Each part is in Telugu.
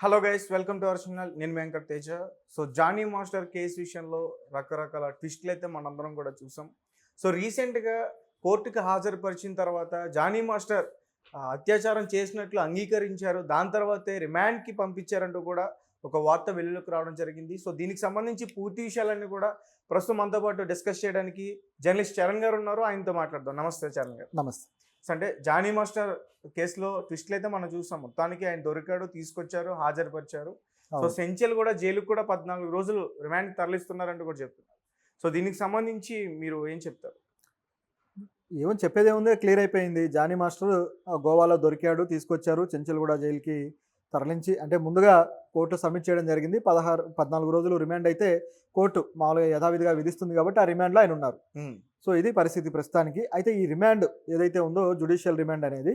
Hello guys, welcome to our channel. నేను Venkat Teja. So Jani master case విషయంలో రకరకాల ట్విస్టులు అయితే మనందరం కూడా చూసాం. సో రీసెంట్గా కోర్టుకి హాజరుపరిచిన తర్వాత జానీ మాస్టర్ అత్యాచారం చేసినట్లు అంగీకరించారు. దాని తర్వాతే రిమాండ్కి పంపించారంటూ కూడా ఒక వార్త వెలుగులోకి రావడం జరిగింది. సో దీనికి సంబంధించి పూర్తి విషయాలన్నీ కూడా ప్రస్తుతం మనతో పాటు డిస్కస్ చేయడానికి జర్నలిస్ట్ చరణ్ గారు ఉన్నారు. ఆయనతో మాట్లాడదాం. నమస్తే చరణ్ గారు. నమస్తే. సో అంటే జానీ మాస్టర్ కేసులో ట్విస్ట్లు అయితే మనం చూసాం. మొత్తానికి ఆయన దొరికాడు, తీసుకొచ్చారు, హాజరుపరిచారు. సో సెంచల్ కూడా జైలుకు కూడా 14 రోజులు రిమాండ్ తరలిస్తున్నారంటూ కూడా చెప్తున్నారు. సో దీనికి సంబంధించి మీరు ఏం చెప్తారు? ఏమని చెప్పేది ఏముంది, క్లియర్ అయిపోయింది. జానీ మాస్టర్ గోవాలో దొరికాడు, తీసుకొచ్చారు, చెంచల్గూడ జైలుకి తరలించి, అంటే ముందుగా కోర్టు సబ్మిట్ చేయడం జరిగింది. 14 రోజులు రిమాండ్ అయితే కోర్టు మామూలుగా యథావిధిగా విధిస్తుంది కాబట్టి ఆ రిమాండ్లో ఆయన ఉన్నారు. సో ఇది పరిస్థితి ప్రస్తుతానికి. అయితే ఈ రిమాండ్ ఏదైతే ఉందో జ్యుడిషియల్ రిమాండ్ అనేది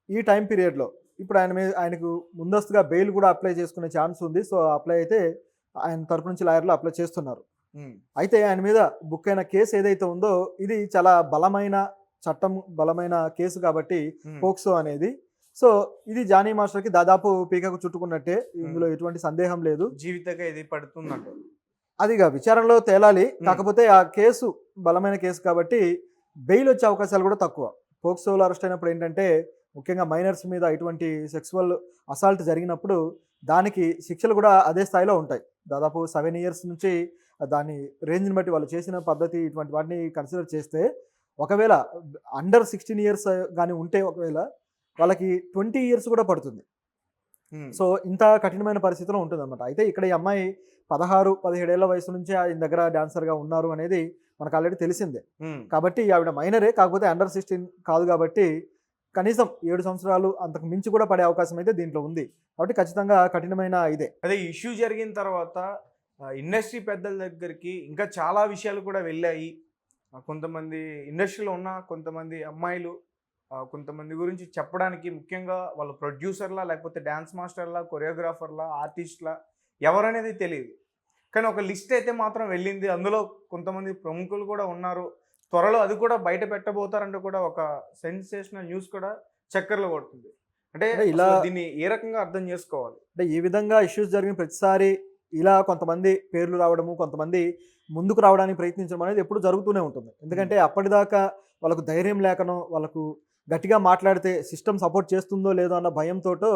ఈ టైం పీరియడ్లో ఇప్పుడు ఆయనకు ముందస్తుగా బెయిల్ కూడా అప్లై చేసుకునే ఛాన్స్ ఉంది. సో అప్లై అయితే ఆయన తరపు నుంచి లాయర్లు అప్లై చేస్తున్నారు. అయితే ఆయన మీద బుక్ అయిన కేసు ఏదైతే ఉందో ఇది చాలా బలమైన చట్టం, బలమైన కేసు కాబట్టి పోక్సో అనేది. సో ఇది జానీ మాస్టర్కి దాదాపు పీకకు చుట్టుకున్నట్టే, ఇందులో ఎటువంటి సందేహం లేదు. జీవితంగా ఇది పడుతుందంట. అదిగా విచారణలో తేలాలి. కాకపోతే ఆ కేసు బలమైన కేసు కాబట్టి బెయిల్ వచ్చే అవకాశాలు కూడా తక్కువ. పోక్సోలో అరెస్ట్ అయినప్పుడు ఏంటంటే ముఖ్యంగా మైనర్స్ మీద ఇటువంటి సెక్సువల్ అసాల్ట్ జరిగినప్పుడు దానికి శిక్షలు కూడా అదే స్థాయిలో ఉంటాయి. దాదాపు 7 years నుంచి దాని రేంజ్ని బట్టి వాళ్ళు చేసిన పద్ధతి ఇటువంటి వాటిని కన్సిడర్ చేస్తే ఒకవేళ అండర్ 16 years కానీ ఉంటే ఒకవేళ వాళ్ళకి 20 years కూడా పడుతుంది. సో ఇంత కఠినమైన పరిస్థితిలో ఉంటుంది అనమాట. అయితే ఇక్కడ ఈ అమ్మాయి 16-17 ఏళ్ల వయసు నుంచి ఆయన దగ్గర డాన్సర్గా ఉన్నారు అనేది మనకు ఆల్రెడీ తెలిసిందే. కాబట్టి ఆవిడ మైనరే, కాకపోతే అండర్ 16 కాదు కాబట్టి కనీసం 7 సంవత్సరాలు అంతకు మించి కూడా పడే అవకాశం అయితే దీంట్లో ఉంది. కాబట్టి ఖచ్చితంగా కఠినమైన ఇదే. అదే ఇష్యూ జరిగిన తర్వాత ఇండస్ట్రీ పెద్దల దగ్గరికి ఇంకా చాలా విషయాలు కూడా వెళ్ళాయి. కొంతమంది ఇండస్ట్రీలో ఉన్న కొంతమంది అమ్మాయిలు కొంతమంది గురించి చెప్పడానికి, ముఖ్యంగా వాళ్ళు ప్రొడ్యూసర్లా, లేకపోతే డ్యాన్స్ మాస్టర్లా, కొరియోగ్రాఫర్లా, ఆర్టిస్ట్లా ఎవరనేది తెలియదు. కానీ ఒక లిస్ట్ అయితే మాత్రం వెళ్ళింది. అందులో కొంతమంది ప్రముఖులు కూడా ఉన్నారు. త్వరలో అది కూడా బయట పెట్టబోతారంటూ కూడా ఒక సెన్సేషనల్ న్యూస్ కూడా చక్కర్లు కొడుతుంది. అంటే ఇలా దీన్ని ఏ రకంగా అర్థం చేసుకోవాలి? అంటే ఈ విధంగా ఇష్యూస్ జరిగిన ప్రతిసారి ఇలా కొంతమంది పేర్లు రావడము, కొంతమంది ముందుకు రావడానికి ప్రయత్నించడం అనేది ఎప్పుడు జరుగుతూనే ఉంటుంది. ఎందుకంటే అప్పటిదాకా వాళ్ళకు ధైర్యం లేకనో, వాళ్ళకు గట్టిగా మాట్లాడితే సిస్టమ్ సపోర్ట్ చేస్తుందో లేదో అన్న భయంతో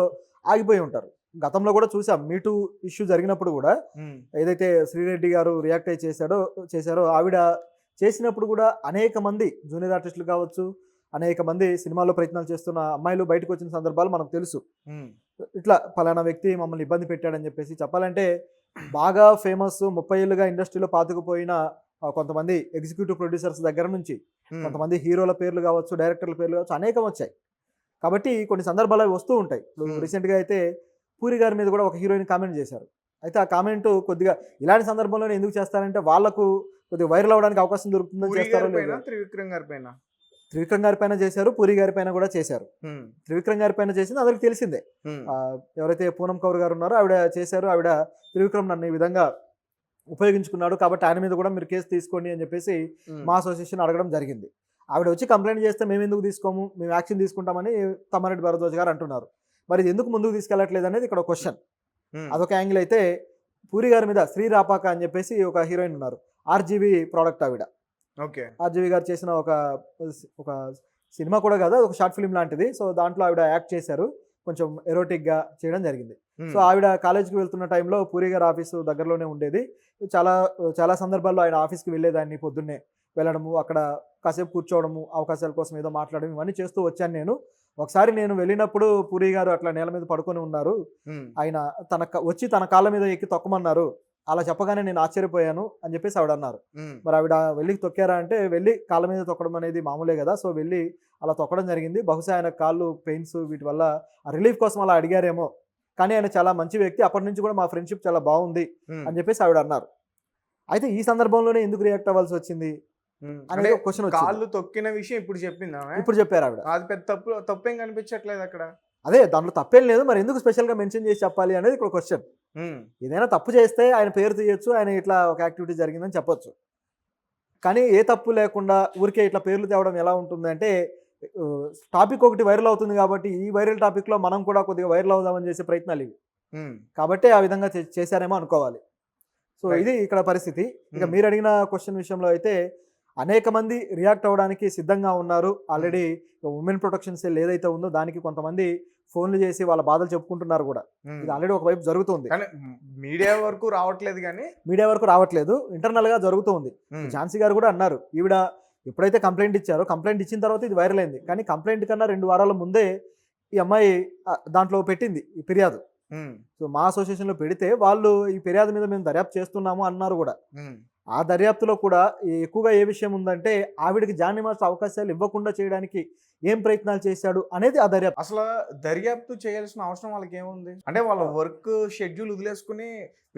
ఆగిపోయి ఉంటారు. గతంలో కూడా చూసాం, మీటూ ఇష్యూ జరిగినప్పుడు కూడా ఏదైతే శ్రీరెడ్డి గారు రియాక్ట్ అయి చేశారో ఆవిడ చేసినప్పుడు కూడా అనేక మంది జూనియర్ ఆర్టిస్టులు కావచ్చు, అనేక మంది సినిమాల్లో ప్రయత్నాలు చేస్తున్న అమ్మాయిలు బయటకు వచ్చిన సందర్భాలు మనకు తెలుసు. ఇట్లా పలానా వ్యక్తి మమ్మల్ని ఇబ్బంది పెట్టాడని చెప్పేసి చెప్పాలంటే బాగా ఫేమస్ 30 ఏళ్ళుగా ఇండస్ట్రీలో పాతుకుపోయిన కొంతమంది ఎగ్జిక్యూటివ్ ప్రొడ్యూసర్స్ దగ్గర నుంచి కొంతమంది హీరోల పేర్లు కావచ్చు, డైరెక్టర్ల పేర్లు కావచ్చు, అనేకం వచ్చాయి. కాబట్టి కొన్ని సందర్భాలు అవి వస్తూ ఉంటాయి. ఇప్పుడు రీసెంట్గా అయితే పూరి గారి మీద కూడా ఒక హీరోయిన్ కామెంట్ చేశారు. అయితే ఆ కామెంట్ కొద్దిగా ఇలాంటి సందర్భంలోనే ఎందుకు చేస్తారంటే వాళ్ళకు కొద్దిగా వైరల్ అవడానికి అవకాశం దొరుకుతుందని చేస్తారో లేదు. త్రివిక్రమ్ గారి పైన చేశారు, పూరి గారి పైన కూడా చేశారు. త్రివిక్రమ్ గారి పైన చేసింది అందరికి తెలిసిందే. ఎవరైతే పూనం కౌర్ గారు ఉన్నారో ఆవిడ చేశారు. ఆవిడ త్రివిక్రమ్ నన్ను ఈ విధంగా ఉపయోగించుకున్నాడు కాబట్టి ఆయన మీద కూడా మీరు కేసు తీసుకోండి అని చెప్పేసి మా అసోసియేషన్ అడగడం జరిగింది. ఆవిడ వచ్చి కంప్లైంట్ చేస్తే మేము ఎందుకు తీసుకోము, మేము యాక్షన్ తీసుకుంటామని తమ్మారెడ్డి భరద్వాజ్ గారు అంటున్నారు. మరి ఇది ఎందుకు ముందుకు తీసుకెళ్లట్లేదు అనేది ఇక్కడ క్వశ్చన్. అదొక యాంగిల్ అయితే, పూరి గారి మీద శ్రీ రాపాక అని చెప్పేసి ఒక హీరోయిన్ ఉన్నారు, ఆర్జీవి ప్రోడక్ట్ ఆవిడ. ఆర్జీవి గారు చేసిన ఒక సినిమా కూడా కాదు, ఒక షార్ట్ ఫిల్మ్ లాంటిది. సో దాంట్లో ఆవిడ యాక్ట్ చేశారు, కొంచెం ఎరోటిక్గా చేయడం జరిగింది. సో ఆవిడ కాలేజ్కి వెళ్తున్న టైంలో పూరి గారి ఆఫీసు దగ్గరలోనే ఉండేది. చాలా సందర్భాల్లో ఆయన ఆఫీస్కి వెళ్ళేదాన్ని, పొద్దున్నే వెళ్ళడము, అక్కడ కాసేపు కూర్చోవడము, అవకాశాల కోసం ఏదో మాట్లాడడం, ఇవన్నీ చేస్తూ వచ్చాను నేను. ఒకసారి నేను వెళ్ళినప్పుడు పూరి గారు అట్లా నేల మీద పడుకొని ఉన్నారు. ఆయన వచ్చి తన కాళ్ళ మీద ఎక్కి తొక్కమన్నారు. అలా చెప్పగానే నేను ఆశ్చర్యపోయాను అని చెప్పేసి ఆవిడ అన్నారు. మరి ఆవిడ వెళ్ళి తొక్కారా అంటే, వెళ్ళి కాళ్ళ మీద తొక్కడం అనేది మామూలే కదా, సో వెళ్ళి అలా తొక్కడం జరిగింది. బహుశా ఆయన కాళ్ళు పెయిన్స్ వీటి వల్ల ఆ రిలీఫ్ కోసం అలా అడిగారేమో, కానీ ఆయన చాలా మంచి వ్యక్తి, అప్పటి నుంచి కూడా మా ఫ్రెండ్షిప్ చాలా బాగుంది అని చెప్పేసి ఆవిడ అన్నారు. అయితే ఈ సందర్భంలోనే ఎందుకు రియాక్ట్ అవ్వాల్సి వచ్చింది అనే క్వశ్చన్. కాళ్ళు తొక్కిన విషయం ఇప్పుడు చెప్పిందా? ఇప్పుడు చెప్పారు ఆవిడ. అది పెద్ద తప్పేం కనిపించట్లేదు అక్కడ. అదే, దాంట్లో తప్పేం లేదు, మరి ఎందుకు స్పెషల్గా మెన్షన్ చేసి చెప్పాలి అనేది ఇక్కడ క్వశ్చన్. ఏదైనా తప్పు చేస్తే ఆయన పేరు తీయొచ్చు, ఆయన ఇట్లా ఒక యాక్టివిటీ జరిగిందని చెప్పొచ్చు. కానీ ఏ తప్పు లేకుండా ఊరికే ఇట్లా పేర్లు తేవడం ఎలా ఉంటుంది అంటే, టాపిక్ ఒకటి వైరల్ అవుతుంది కాబట్టి ఈ వైరల్ టాపిక్లో మనం కూడా కొద్దిగా వైరల్ అవుదామని చేసే ప్రయత్నాలు ఇవి. కాబట్టి ఆ విధంగా చేశారేమో అనుకోవాలి. So Right. ఇది ఇక్కడ పరిస్థితి. ఇక మీరు అడిగిన క్వశ్చన్ విషయంలో అయితే అనేక మంది రియాక్ట్ అవ్వడానికి సిద్ధంగా ఉన్నారు. ఆల్రెడీ ఉమెన్ ప్రొటెక్షన్ సెల్ ఏదైతే ఉందో దానికి కొంతమంది ఫోన్లు చేసి వాళ్ళ బాధలు చెప్పుకుంటున్నారు కూడా. ఇది ఆల్రెడీ ఒకవైపు జరుగుతుంది. కానీ మీడియా వరకు రావట్లేదు, కానీ మీడియా వరకు రావట్లేదు, ఇంటర్నల్ గా జరుగుతుంది. ఝాన్సీ గారు కూడా అన్నారు, ఈవిడ ఎప్పుడైతే కంప్లైంట్ ఇచ్చారో కంప్లైంట్ ఇచ్చిన తర్వాత ఇది వైరల్ అయింది. కానీ కంప్లైంట్ కన్నా 2 వారాల ముందే ఈ అమ్మాయి దాంట్లో పెట్టింది ఈ ఫిర్యాదు. సో మా అసోసియేషన్లో పెడితే వాళ్ళు ఈ ఫిర్యాదు మీద మేము దర్యాప్తు చేస్తున్నాము అన్నారు కూడా. ఆ దర్యాప్తులో కూడా ఎక్కువగా ఏ విషయం ఉందంటే ఆవిడకి జానీ మాస్టర్ అవకాశాలు ఇవ్వకుండా చేయడానికి ఏం ప్రయత్నాలు చేశాడు అనేది ఆ దర్యాప్తు. అసలు దర్యాప్తు చేయాల్సిన అవసరం వాళ్ళకి ఏముంది? అంటే వాళ్ళ వర్క్ షెడ్యూల్ వదిలేసుకుని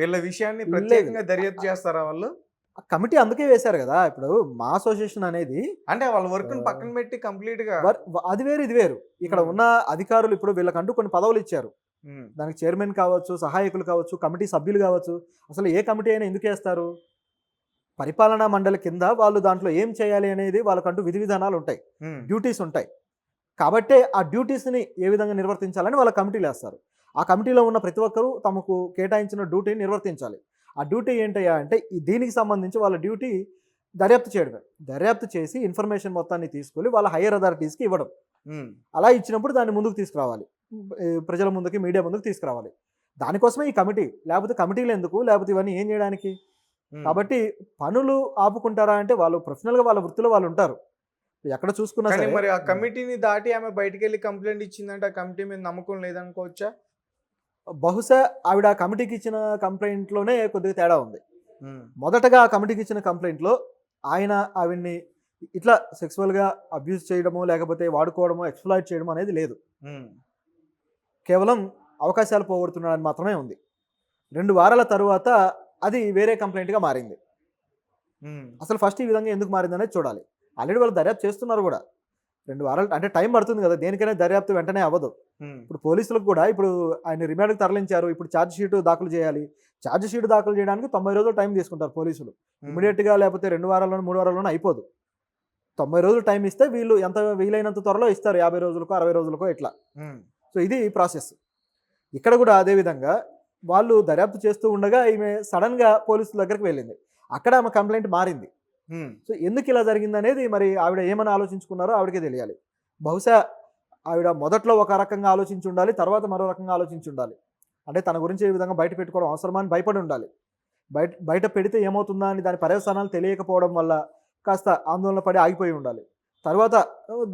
వీళ్ళ విషయాన్ని ప్రత్యేకంగా దర్యాప్తు చేస్తారా వాళ్ళు? కమిటీ అందుకే వేశారు కదా. ఇప్పుడు మా అసోసియేషన్ అనేది అంటే వాళ్ళ వర్క్ పక్కన పెట్టి కంప్లీట్ గా అది వేరు ఇది వేరు. ఇక్కడ ఉన్న అధికారులు ఇప్పుడు వీళ్ళకంటూ కొన్ని పదవులు ఇచ్చారు. దానికి చైర్మన్ కావచ్చు, సహాయకులు కావచ్చు, కమిటీ సభ్యులు కావచ్చు. అసలు ఏ కమిటీ అయినా ఎందుకు వేస్తారు? పరిపాలనా మండలి కింద వాళ్ళు దాంట్లో ఏం చేయాలి అనేది వాళ్ళకంటూ విధి విధానాలు ఉంటాయి, డ్యూటీస్ ఉంటాయి. కాబట్టే ఆ డ్యూటీస్ని ఏ విధంగా నిర్వర్తించాలని వాళ్ళ కమిటీలు వేస్తారు. ఆ కమిటీలో ఉన్న ప్రతి ఒక్కరూ తమకు కేటాయించిన డ్యూటీని నిర్వర్తించాలి. ఆ డ్యూటీ ఏంటయ్యా అంటే దీనికి సంబంధించి వాళ్ళ డ్యూటీ దర్యాప్తు చేయడమే. దర్యాప్తు చేసి ఇన్ఫర్మేషన్ మొత్తాన్ని తీసుకొని వాళ్ళ హైయర్ అథారిటీస్కి ఇవ్వడం. అలా ఇచ్చినప్పుడు దాన్ని ముందుకు తీసుకురావాలి, ప్రజల ముందుకి, మీడియా ముందుకు తీసుకురావాలి. దానికోసమే ఈ కమిటీ. లేకపోతే కమిటీలు ఎందుకు? లేకపోతే ఇవన్నీ ఏం చేయడానికి? కాబట్టి పనులు ఆపుకుంటారా అంటే వాళ్ళు ప్రొఫెషనల్గా వాళ్ళ వృత్తిలో వాళ్ళు ఉంటారు. ఎక్కడ చూసుకున్నా సరే. మరి ఆ కమిటీని దాటి ఆమె బయటికి వెళ్ళి కంప్లైంట్ ఇచ్చిందంటే ఆ కమిటీ మీద నమ్మకం లేదనుకోవచ్చా? బహుశా ఆవిడ ఆ కమిటీకి ఇచ్చిన కంప్లైంట్లోనే కొద్దిగా తేడా ఉంది. మొదటగా ఆ కమిటీకి ఇచ్చిన కంప్లైంట్లో ఆయన ఆవిడ్ని ఇట్లా సెక్సువల్గా అబ్యూజ్ చేయడమో లేకపోతే వాడుకోవడమో ఎక్స్‌ప్లాయిట్ చేయడమో అనేది లేదు. కేవలం అవకాశాలు పోగొడుతున్నాడని మాత్రమే ఉంది. 2 వారాల తరువాత అది వేరే కంప్లైంట్గా మారింది. అసలు ఫస్ట్ ఈ విధంగా ఎందుకు మారింది అనేది చూడాలి. ఆల్రెడీ వాళ్ళు దర్యాప్తు చేస్తున్నారు కూడా. 2 వారాలు అంటే టైం పడుతుంది కదా, దేనికైనా దర్యాప్తు వెంటనే అవ్వదు. ఇప్పుడు పోలీసులకు కూడా ఇప్పుడు ఆయన రిమాండ్కి తరలించారు, ఇప్పుడు ఛార్జ్ షీట్ దాఖలు చేయాలి. ఛార్జ్ షీట్ దాఖలు చేయడానికి 90 రోజులు టైం తీసుకుంటారు పోలీసులు. ఇమీడియట్గా లేకపోతే 2 వారాల్లోనూ 3 వారాల్లోనూ అయిపోదు. 90 రోజులు టైం ఇస్తే వీళ్ళు ఎంత వీలైనంత త్వరలో ఇస్తారు, 50 రోజులకో 60 రోజులకో ఇట్లా. సో ఇది ప్రాసెస్. ఇక్కడ కూడా అదేవిధంగా వాళ్ళు దర్యాప్తు చేస్తూ ఉండగా ఈమె సడన్గా పోలీసుల దగ్గరికి వెళ్ళింది. అక్కడ ఆమె కంప్లైంట్ మారింది. సో ఎందుకు ఇలా జరిగింది అనేది మరి ఆవిడ ఏమని ఆలోచించుకున్నారో ఆవిడకే తెలియాలి. బహుశా ఆవిడ మొదట్లో ఒక రకంగా ఆలోచించి ఉండాలి, తర్వాత మరో రకంగా ఆలోచించి ఉండాలి. అంటే తన గురించి ఏ విధంగా బయట పెట్టుకోవడం అవసరమా అని భయపడి ఉండాలి. బయట పెడితే ఏమవుతుందా అని దాని పర్యవసానాలు తెలియకపోవడం వల్ల కాస్త ఆందోళన పడి ఆగిపోయి ఉండాలి. తర్వాత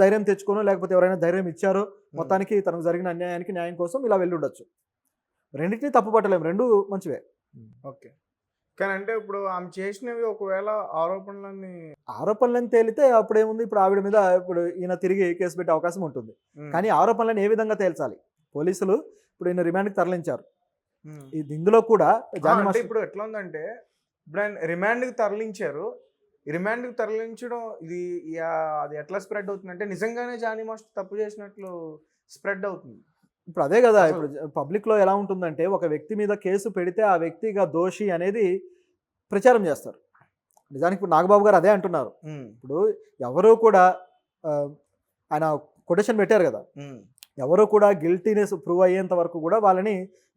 ధైర్యం తెచ్చుకోనో లేకపోతే ఎవరైనా ధైర్యం ఇచ్చారో మొత్తానికి తనకు జరిగిన అన్యాయానికి న్యాయం కోసం ఇలా వెళ్ళి ఉండొచ్చు. రెండింటినీ తప్పు పట్టలేము, రెండు మంచివే. ఓకే, కానీ అంటే ఇప్పుడు ఆమె చేసినవి ఒకవేళ ఆరోపణలని తేలితే అప్పుడేముంది, ఇప్పుడు ఆవిడ మీద ఇప్పుడు ఈయన తిరిగి కేసు పెట్టే అవకాశం ఉంటుంది. కానీ ఆరోపణలను ఏ విధంగా తేల్చాలి? పోలీసులు ఇప్పుడు ఈయన రిమాండ్కి తరలించారు. ఇందులో కూడా ఇప్పుడు ఎట్లా ఉందంటే, ఇప్పుడు ఆయన రిమాండ్కి తరలించారు. రిమాండ్కి తరలించడం అది ఎట్లా స్ప్రెడ్ అవుతుందంటే నిజంగానే జానీ మాస్టర్ తప్పు చేసినట్లు స్ప్రెడ్ అవుతుంది. ఇప్పుడు అదే కదా, ఇప్పుడు పబ్లిక్లో ఎలా ఉంటుందంటే ఒక వ్యక్తి మీద కేసు పెడితే ఆ వ్యక్తిగా దోషి అనేది ప్రచారం చేస్తారు. నిజానికి ఇప్పుడు నాగబాబు గారు అదే అంటున్నారు. ఇప్పుడు ఎవరూ కూడా ఆయన కొటేషన్ పెట్టారు కదా, ఎవరూ కూడా గిల్టీనెస్ ప్రూవ్ అయ్యేంత వరకు కూడా వాళ్ళని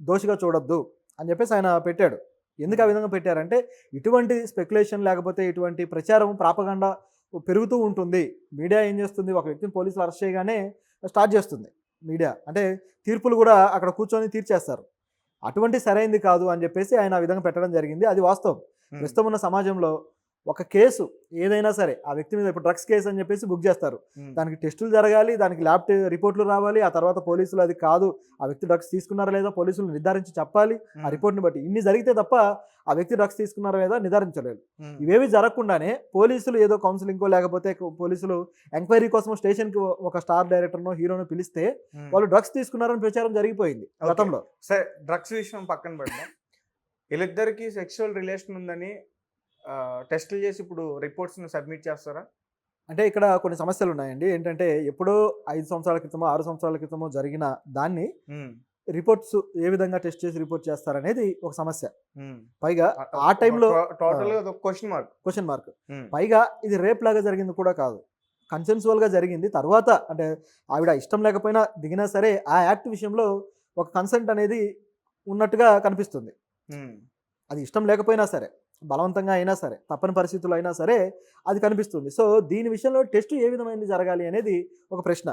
దోషిగా చూడొద్దు అని చెప్పేసి ఆయన పెట్టాడు. ఎందుకు ఆ విధంగా పెట్టారంటే ఇటువంటి స్పెక్యులేషన్ లేకపోతే ఇటువంటి ప్రచారం ప్రాపగండా పెరుగుతూ ఉంటుంది. మీడియా ఏం చేస్తుంది, ఒక వ్యక్తిని పోలీసులు అరెస్ట్ చేయగానే స్టార్ట్ చేస్తుంది మీడియా. అంటే తీర్పులు కూడా అక్కడ కూర్చొని తీర్చేస్తారు. అటువంటి సరైంది కాదు అని చెప్పేసి ఆయన ఆ విధంగా పెట్టడం జరిగింది. అది వాస్తవం. ప్రస్తుతం ఉన్న సమాజంలో ఒక కేసు ఏదైనా సరే, ఆ వ్యక్తి మీద ఇప్పుడు డ్రగ్స్ కేసు అని చెప్పేసి బుక్ చేస్తారు. దానికి టెస్టులు జరగాలి, దానికి ల్యాబ్ రిపోర్ట్లు రావాలి. ఆ తర్వాత పోలీసులు అది కాదు, ఆ వ్యక్తి డ్రగ్స్ తీసుకున్నారా లేదా పోలీసులు నిర్ధారించి చెప్పాలి ఆ రిపోర్ట్ని బట్టి. ఇన్ని జరిగితే తప్ప ఆ వ్యక్తి డ్రగ్స్ తీసుకున్నారా లేదా నిర్ధారించలేదు. ఇవేవి జరగకుండానే పోలీసులు ఏదో కౌన్సిలింగ్కో లేకపోతే పోలీసులు ఎంక్వైరీ కోసం స్టేషన్కి ఒక స్టార్ డైరెక్టర్నో హీరోనో పిలిస్తే వాళ్ళు డ్రగ్స్ తీసుకున్నారని ప్రచారం జరిగిపోయింది గతంలో. సరే, డ్రగ్స్ విషయం పక్కన పెడదాం. వీళ్ళిద్దరికి సెక్సువల్ రిలేషన్ ఉందని టెస్టులు చేసి ఇప్పుడు రిపోర్ట్స్ని సబ్మిట్ చేస్తారా? అంటే ఇక్కడ కొన్ని సమస్యలు ఉన్నాయండి. ఏంటంటే ఎప్పుడో 5 సంవత్సరాల క్రితమో 6 సంవత్సరాల క్రితమో జరిగిన దాన్ని రిపోర్ట్స్ ఏ విధంగా టెస్ట్ చేసి రిపోర్ట్ చేస్తారనేది ఒక సమస్య. పైగా ఆ టైంలో క్వశ్చన్ మార్క్. పైగా ఇది రేప్ లాగా జరిగింది కూడా కాదు, కన్సెన్సువల్గా జరిగింది. తర్వాత అంటే ఆవిడ ఇష్టం లేకపోయినా దిగినా సరే ఆ యాక్ట్ విషయంలో ఒక కన్సెంట్ అనేది ఉన్నట్టుగా కనిపిస్తుంది. ఉమ్, అది ఇష్టం లేకపోయినా సరే, బలవంతంగా అయినా సరే, తప్పని పరిస్థితుల్లో అయినా సరే అది కనిపిస్తుంది. సో దీని విషయంలో టెస్ట్ ఏ విధమైనది జరగాలి అనేది ఒక ప్రశ్న.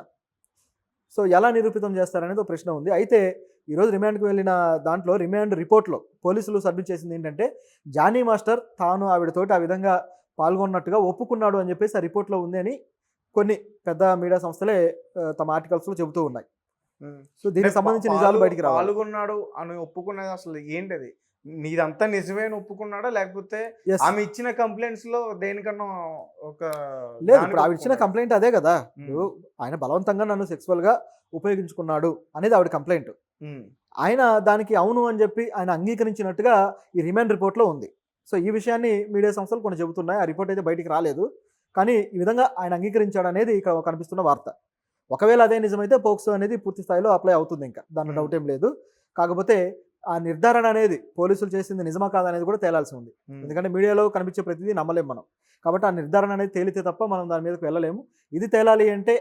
సో ఎలా నిరూపితం చేస్తారనేది ఒక ప్రశ్న ఉంది. అయితే ఈరోజు రిమాండ్కి వెళ్ళిన దాంట్లో రిమాండ్ రిపోర్ట్లో పోలీసులు సబ్మిట్ చేసింది ఏంటంటే, జానీ మాస్టర్ తాను ఆవిడతోటి ఆ విధంగా పాల్గొన్నట్టుగా ఒప్పుకున్నాడు అని చెప్పేసి ఆ రిపోర్ట్లో ఉంది అని కొన్ని పెద్ద మీడియా సంస్థలే తమ ఆర్టికల్స్లో చెబుతూ ఉన్నాయి. ఉమ్. సో దీనికి సంబంధించి నిజాలు బయటికి రావాలి. పాల్గొన్నాడు అని ఒప్పుకున్నది అసలు ఏంటది? నీదంతా నిజమే అని ఒప్పుకున్నాడా, లేకపోతే Yes. ఆమె ఇచ్చిన కంప్లైంట్స్ లో దేనికన్నా ఒక లేదు, దానికి ఇప్పుడు ఆవిడ ఇచ్చిన ఒప్పుకున్నాడా? కంప్లైంట్ అదే కదా. ఉమ్, ఇప్పుడు ఆయన బలవంతంగా నన్ను సెక్సువల్గా ఉపయోగించుకున్నాడు అనేది ఆవిడ కంప్లైంట్. ఉమ్, ఆయన దానికి అవును అని చెప్పి ఆయన అంగీకరించినట్టుగా ఈ రిమాండ్ రిపోర్ట్లో ఉంది. సో ఈ విషయాన్ని మీడియా సంస్థలు కొన్ని చెబుతున్నాయి. ఆ రిపోర్ట్ అయితే బయటికి రాలేదు, కానీ ఈ విధంగా ఆయన అంగీకరించాడు అనేది ఇక్కడ కనిపిస్తున్న వార్త. ఒకవేళ అదే నిజమైతే పోక్సో అనేది పూర్తి స్థాయిలో అప్లై అవుతుంది, ఇంకా దాంట్లో Hmm. డౌట్ ఏం లేదు. కాకపోతే ఆ నిర్ధారణ అనేది పోలీసులు చేసింది నిజమా కాదా అనేది కూడా తేలాల్సి ఉంది. ఉమ్, ఎందుకంటే మీడియాలో కనిపించే ప్రతిదీ నమ్మలేం మనం. కాబట్టి ఆ నిర్ధారణ అనేది తేలితే తప్ప మనం దాని మీదకి వెళ్ళలేము. ఇది తేలాలి అంటే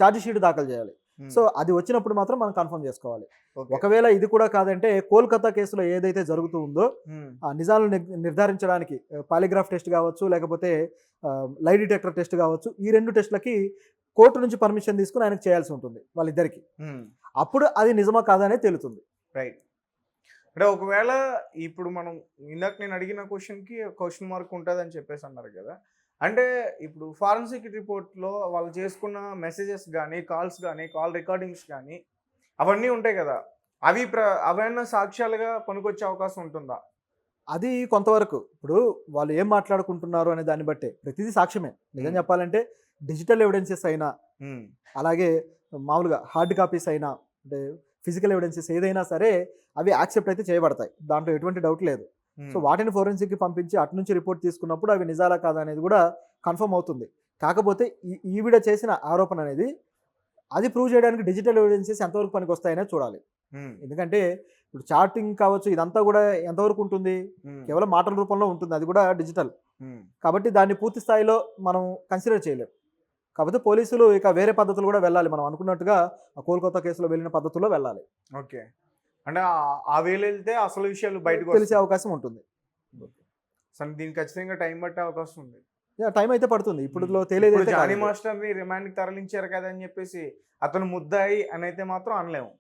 ఛార్జ్ షీట్ దాఖలు చేయాలి. ఉమ్, సో అది వచ్చినప్పుడు మాత్రం మనం కన్ఫర్మ్ చేసుకోవాలి. ఓకే. ఒకవేళ ఇది కూడా కాదంటే కోల్కతా కేసులో ఏదైతే జరుగుతూ ఉందో ఉమ్, ఆ నిజాలను నిర్ధారించడానికి పాలిగ్రాఫ్ టెస్ట్ కావచ్చు, లేకపోతే లై డిటెక్టర్ టెస్ట్ కావచ్చు, ఈ రెండు టెస్టులకి కోర్టు నుంచి పర్మిషన్ తీసుకుని ఆయనకు చేయాల్సి ఉంటుంది వాళ్ళిద్దరికి. ఉమ్, అప్పుడు అది నిజమా కాదా అనేది తెలుస్తుంది. రైట్. అంటే ఒకవేళ ఇప్పుడు మనం ఇందాక నేను అడిగిన క్వశ్చన్కి క్వశ్చన్ మార్క్ ఉంటుంది అని చెప్పేసి అన్నారు కదా. అంటే ఇప్పుడు ఫారెన్సిక్ రిపోర్ట్లో వాళ్ళు చేసుకున్న మెసేజెస్ కానీ, కాల్స్ కానీ, కాల్ రికార్డింగ్స్ కానీ అవన్నీ ఉంటాయి కదా. అవన్నీ సాక్ష్యాలుగా పనికొచ్చే అవకాశం ఉంటుందా? అది కొంతవరకు ఇప్పుడు వాళ్ళు ఏం మాట్లాడుకుంటున్నారు అనే దాన్ని బట్టే ప్రతిదీ సాక్ష్యమే. నిజం Hmm. చెప్పాలంటే డిజిటల్ ఎవిడెన్సెస్ అయినా, ఉమ్, అలాగే మామూలుగా హార్డ్ కాపీస్ అయినా, అంటే ఫిజికల్ ఎవిడెన్సెస్ ఏదైనా సరే అవి యాక్సెప్ట్ అయితే చేయబడతాయి, దాంట్లో ఎటువంటి డౌట్ లేదు. ఉమ్, సో వాటిని ఫోరెన్సిక్కి పంపించి అటు నుంచి రిపోర్ట్ తీసుకున్నప్పుడు అవి నిజాలా కాదా అనేది కూడా కన్ఫర్మ్ అవుతుంది. కాకపోతే ఈవిడ చేసిన ఆరోపణ అనేది అది ప్రూవ్ చేయడానికి డిజిటల్ ఎవిడెన్సెస్ ఎంతవరకు పనికి వస్తాయనే చూడాలి. ఉమ్, ఎందుకంటే ఇప్పుడు చాటింగ్ కావచ్చు, ఇదంతా కూడా ఎంతవరకు ఉంటుంది, ఉమ్, కేవలం మాటల రూపంలో ఉంటుంది, అది కూడా డిజిటల్. ఉమ్, కాబట్టి దాన్ని పూర్తి స్థాయిలో మనం కన్సిడర్ చేయలేం. కాకపోతే పోలీసులు ఇక వేరే పద్ధతులు కూడా వెళ్ళాలి, మనం అనుకున్నట్టుగా ఆ కోల్కతా కేసులో వెళ్ళిన పద్ధతుల్లో వెళ్ళాలి, ఓకే. అంటే ఆ వేలు వెళ్తే అసలు విషయాలు బయటకు తెలిసే వస్తాయి. అవకాశం ఉంటుంది. సో దీనికి ఖచ్చితంగా టైం పట్టే అవకాశం ఉంది. టైం అయితే పడుతుంది, ఇప్పుడు ఇప్పుడు తేలేదైతే జానీ కాదు. మాస్టర్ ని రిమాండ్ కి తరలించారు కదా అని చెప్పేసి అతను ముద్దాయి అని అయితే మాత్రం అనలేము.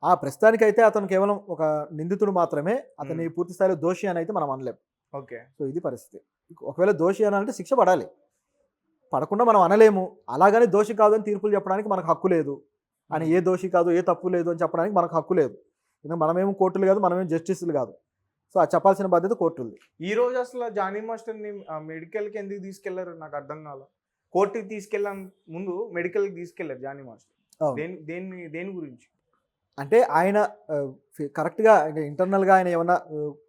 ఆ ప్రస్తుతానికైతే అతను కేవలం ఒక నిందితుడు మాత్రమే, అతని పూర్తి స్థాయిలో దోషి అని అయితే మనం అనలేం. ఓకే. సో ఇది పరిస్థితి. ఒకవేళ దోషి అనాలంటే శిక్ష పడాలి, పడకుండా మనం అనలేము. అలాగని దోషి కాదు అని తీర్పులు చెప్పడానికి మనకు హక్కు లేదు, అని ఏ దోషి కాదు ఏ తప్పు లేదు అని చెప్పడానికి మనకు హక్కు లేదు. ఎందుకంటే మనమేమో కోర్టులు కాదు, మనమేం జస్టిస్లు కాదు. సో అది చెప్పాల్సిన బాధ్యత కోర్టులది. ఈ రోజు అసలు జానీ మాస్టర్ ని మెడికల్ కి ఎందుకు తీసుకెళ్లారు నాకు అర్థం కాల. కోర్టుకి తీసుకెళ్ళాను ముందు మెడికల్ కి తీసుకెళ్లారు జానీ మాస్టర్. అవును. దేని గురించి? అంటే ఆయన కరెక్ట్గా ఇంటర్నల్గా ఆయన ఏమన్నా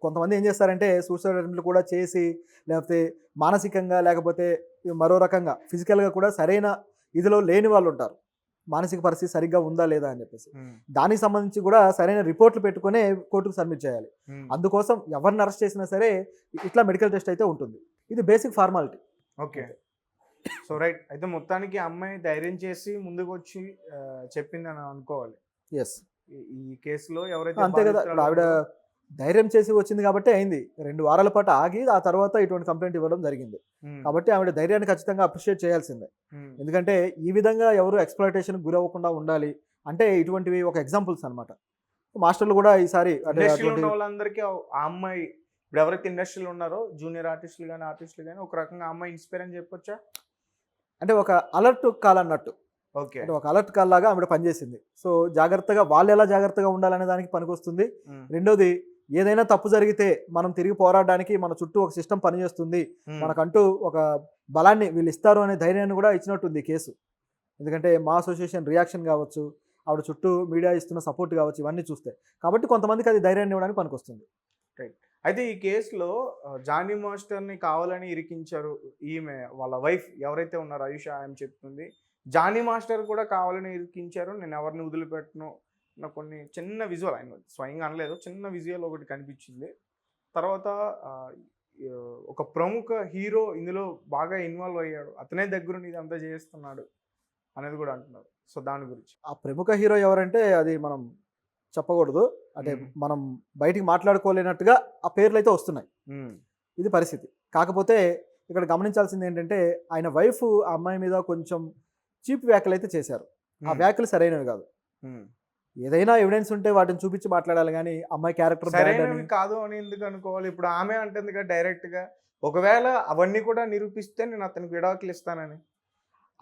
కొంతమంది ఏం చేస్తారంటే సూసైడ్ అటెంప్ట్లు కూడా చేసి, లేకపోతే మానసికంగా, లేకపోతే మరో రకంగా ఫిజికల్గా కూడా సరైన ఇదిలో లేని వాళ్ళు ఉంటారు. మానసిక పరిస్థితి సరిగ్గా ఉందా లేదా అని చెప్పేసి దానికి సంబంధించి కూడా సరైన రిపోర్ట్లు పెట్టుకునే కోర్టుకు సబ్మిట్ చేయాలి. అందుకోసం ఎవరిని అరెస్ట్ చేసినా సరే ఇట్లా మెడికల్ టెస్ట్ అయితే ఉంటుంది. ఇది basic formality. Okay. So right. అయితే మొత్తానికి అమ్మాయి ధైర్యం చేసి ముందుకు వచ్చి చెప్పిందని అనుకోవాలి. ఎస్, ఈ కేసులో ఎవరైతే అంతే కదా. ఇప్పుడు ఆవిడ ధైర్యం చేసి వచ్చింది కాబట్టి అయింది. 2 వారాల పాటు ఆగి ఆ తర్వాత ఇటువంటి కంప్లైంట్ ఇవ్వడం జరిగింది. కాబట్టి ఆవిడ ధైర్యాన్ని ఖచ్చితంగా అప్రిషియేట్ చేయాల్సిందే. ఎందుకంటే ఈ విధంగా ఎవరు ఎక్స్‌ప్లాయిటేషన్‌కి గురవ్వకుండా ఉండాలి అంటే ఇటువంటివి ఒక ఎగ్జాంపుల్స్ అన్నమాట. మాస్టర్లు కూడా ఈసారి అంటే ఇండస్ట్రీలో ఉన్న వాళ్ళందరికీ ఆ అమ్మాయి ఇప్పుడు ఎవరైతే ఇండస్ట్రీలో ఉన్నారో జూనియర్ ఆర్టిస్టులు కానీ ఆర్టిస్టులు కానీ ఒక రకంగా ఆ అమ్మాయి ఇన్స్పైర్ అని చెప్పొచ్చా? అంటే ఒక అలర్ట్ కాల్ అన్నట్టు, ఓకే. అంటే ఒక అలర్ట్ కాల్ లాగా ఆవిడ పనిచేసింది. సో జాగ్రత్తగా వాళ్ళు ఎలా జాగ్రత్తగా ఉండాలనే దానికి పనికొస్తుంది. రెండోది, ఏదైనా తప్పు జరిగితే మనం తిరిగి పోరాడడానికి మన చుట్టూ ఒక సిస్టమ్ పనిచేస్తుంది, మనకంటూ ఒక బలాన్ని వీళ్ళు ఇస్తారు అనే ధైర్యాన్ని కూడా ఇచ్చినట్టుంది ఈ కేసు. ఎందుకంటే మా అసోసియేషన్ రియాక్షన్ కావచ్చు, ఆవిడ చుట్టూ మీడియా ఇస్తున్న సపోర్ట్ కావచ్చు, ఇవన్నీ చూస్తే కాబట్టి కొంతమందికి అది ధైర్యాన్ని ఇవ్వడానికి పనికొస్తుంది. రైట్. అయితే ఈ కేసులో జానీ మాస్టర్ని కావాలని ఇరికించారు. ఈమె వాళ్ళ వైఫ్ ఎవరైతే ఉన్నారో ఆయుష ఆమె చెప్తుంది జానీ మాస్టర్ కూడా కావాలని ఇరికించారు, నేను ఎవరిని వదిలిపెట్టను. నాకు కొన్ని చిన్న విజువల్, ఆయన స్వయంగా అనలేదు, చిన్న విజువల్ ఒకటి కనిపించింది. తర్వాత ఒక ప్రముఖ హీరో ఇందులో బాగా ఇన్వాల్వ్ అయ్యాడు, అతనే దగ్గరుండి ఇదంతా చేస్తున్నాడు అనేది కూడా అంటున్నారు. సో దాని గురించి ఆ ప్రముఖ హీరో ఎవరంటే అది మనం చెప్పకూడదు, అంటే మ్మ్. మనం బయటికి మాట్లాడుకోలేనట్టుగా ఆ పేర్లు అయితే వస్తున్నాయి. మ్మ్. ఇది పరిస్థితి. కాకపోతే ఇక్కడ గమనించాల్సింది ఏంటంటే ఆయన వైఫ్ ఆ అమ్మాయి మీద కొంచెం చీప్ వ్యాఖ్యలు అయితే చేశారు. ఆ మ్మ్. వ్యాఖ్యలు సరైనవి కాదు. మ్మ్. ఏదైనా ఎవిడెన్స్ ఉంటే వాటిని చూపించి మాట్లాడాలి కానీ అమ్మాయి క్యారెక్టర్ బ్యాడ్ అని. సరైనవి కాదు అని ఎందుకు అనుకోవాలి? ఇప్పుడు ఆమె అంటుంది కదా డైరెక్ట్ గా, ఒకవేళ అవన్నీ కూడా నిరూపిస్తే నేను అతనికి విడాకులు ఇస్తానని.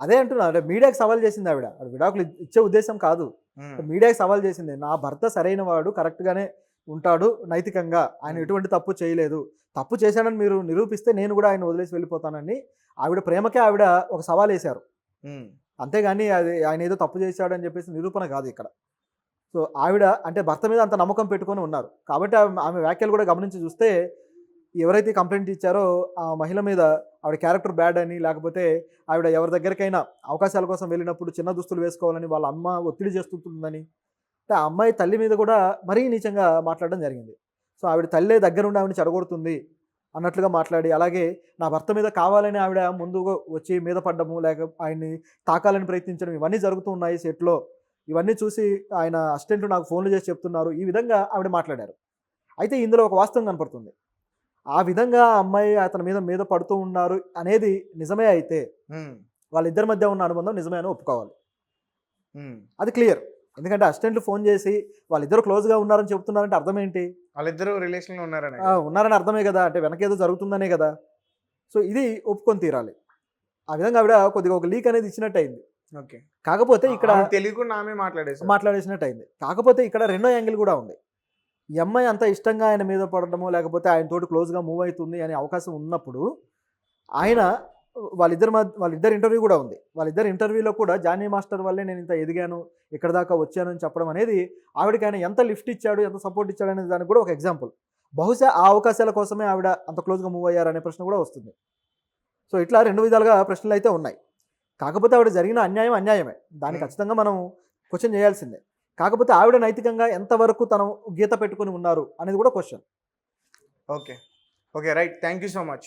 అదే అంటున్నా, అంటే మీడియాకి సవాల్ చేసింది ఆవిడ. అది విడాకులు ఇచ్చే ఉద్దేశం కాదు. మ్మ్. మీడియాకి సవాల్ చేసింది, నా భర్త సరైన వాడు, కరెక్ట్గానే ఉంటాడు నైతికంగా, ఆయన ఎటువంటి తప్పు చేయలేదు, తప్పు చేశాడని మీరు నిరూపిస్తే నేను కూడా ఆయన వదిలేసి వెళ్ళిపోతానని ఆవిడ ప్రేమకే ఆవిడ ఒక సవాల్ వేశారు. మ్మ్. అంతేగాని అది ఆయన ఏదో తప్పు చేశాడని చెప్పేసి నిరూపణ కాదు ఇక్కడ. సో ఆవిడ అంటే భర్త మీద అంత నమ్మకం పెట్టుకొని ఉన్నారు కాబట్టి ఆమె వ్యాఖ్యలు కూడా గమనించి చూస్తే ఎవరైతే కంప్లైంట్ ఇచ్చారో ఆ మహిళ మీద ఆవిడ క్యారెక్టర్ బ్యాడ్ అని, లేకపోతే ఆవిడ ఎవరి దగ్గరికైనా అవకాశాల కోసం వెళ్ళినప్పుడు చిన్న దుస్తులు వేసుకోవాలని వాళ్ళ అమ్మ ఒత్తిడి చేస్తుందని, అంటే ఆ అమ్మాయి తల్లి మీద కూడా మరీ నీచంగా మాట్లాడడం జరిగింది. సో ఆవిడ తల్లే దగ్గరుండి ఆవిడని చెడగొడుతుంది అన్నట్లుగా మాట్లాడి, అలాగే నా భర్త మీద కావాలని ఆవిడ ముందుగా వచ్చి మీద పడ్డము, లేక ఆయన్ని తాకాలని ప్రయత్నించడం, ఇవన్నీ జరుగుతూ ఉన్నాయి సెట్లో. ఇవన్నీ చూసి ఆయన అసిస్టెంట్లు నాకు ఫోన్లు చేసి చెప్తున్నారు, ఈ విధంగా ఆవిడ మాట్లాడారు. అయితే ఇందులో ఒక వాస్తవం కనపడుతుంది. ఆ విధంగా ఆ అమ్మాయి అతని మీద మీద పడుతూ ఉన్నారు అనేది నిజమే అయితే మ్మ్. వాళ్ళిద్దరి మధ్య ఉన్న అనుబంధం నిజమే అని ఒప్పుకోవాలి. మ్మ్. అది క్లియర్. ఎందుకంటే అసిస్టెంట్లు ఫోన్ చేసి వాళ్ళిద్దరు క్లోజ్గా ఉన్నారని చెప్తున్నారంటే అర్థం ఏంటి? వాళ్ళిద్దరూ రిలేషన్ లో ఉన్నారని. ఉన్నారని అర్థమే కదా, అంటే వెనకేదో జరుగుతుందనే కదా. సో ఇది ఒప్పుకొని తీరాలి. ఆ విధంగా ఆవిడ కొద్దిగా ఒక లీక్ అనేది ఇచ్చినట్టు అయింది. ఓకే. కాకపోతే ఇక్కడ ఆమెకు తెలియకుండా ఆమె మాట్లాడేసారు. మాట్లాడేసినట్టు అయింది. కాకపోతే ఇక్కడ రెండో యాంగిల్ కూడా ఉంది. ఈ అమ్మాయి అంత ఇష్టంగా ఆయన మీద పడడమో, లేకపోతే ఆయన తోటి క్లోజ్గా మూవ్ అవుతుంది అనే అవకాశం ఉన్నప్పుడు ఆయన వాళ్ళిద్దరు ఇంటర్వ్యూ కూడా ఉంది. వాళ్ళిద్దరు ఇంటర్వ్యూలో కూడా జానీ మాస్టర్ వల్లే నేను ఇంత ఎదిగాను, ఇక్కడ దాకా వచ్చాను అని చెప్పడం అనేది ఆవిడకి ఆయన ఎంత లిఫ్ట్ ఇచ్చాడు, ఎంత సపోర్ట్ ఇచ్చాడు అనేది దానికి కూడా ఒక ఎగ్జాంపుల్. బహుశా ఆ అవకాశాల కోసమే ఆవిడ అంత క్లోజ్గా మూవ్ అయ్యారనే ప్రశ్న కూడా వస్తుంది. సో ఇట్లా రెండు విధాలుగా ప్రశ్నలు అయితే ఉన్నాయి. కాకపోతే ఆవిడ జరిగిన అన్యాయం అన్యాయమే, దాన్ని ఖచ్చితంగా మనం క్వశ్చన్ చేయాల్సిందే. కాకపోతే ఆవిడ నైతికంగా ఎంతవరకు తను గీత పెట్టుకుని ఉన్నారు అనేది కూడా question. Okay. Okay, right. Thank you so much.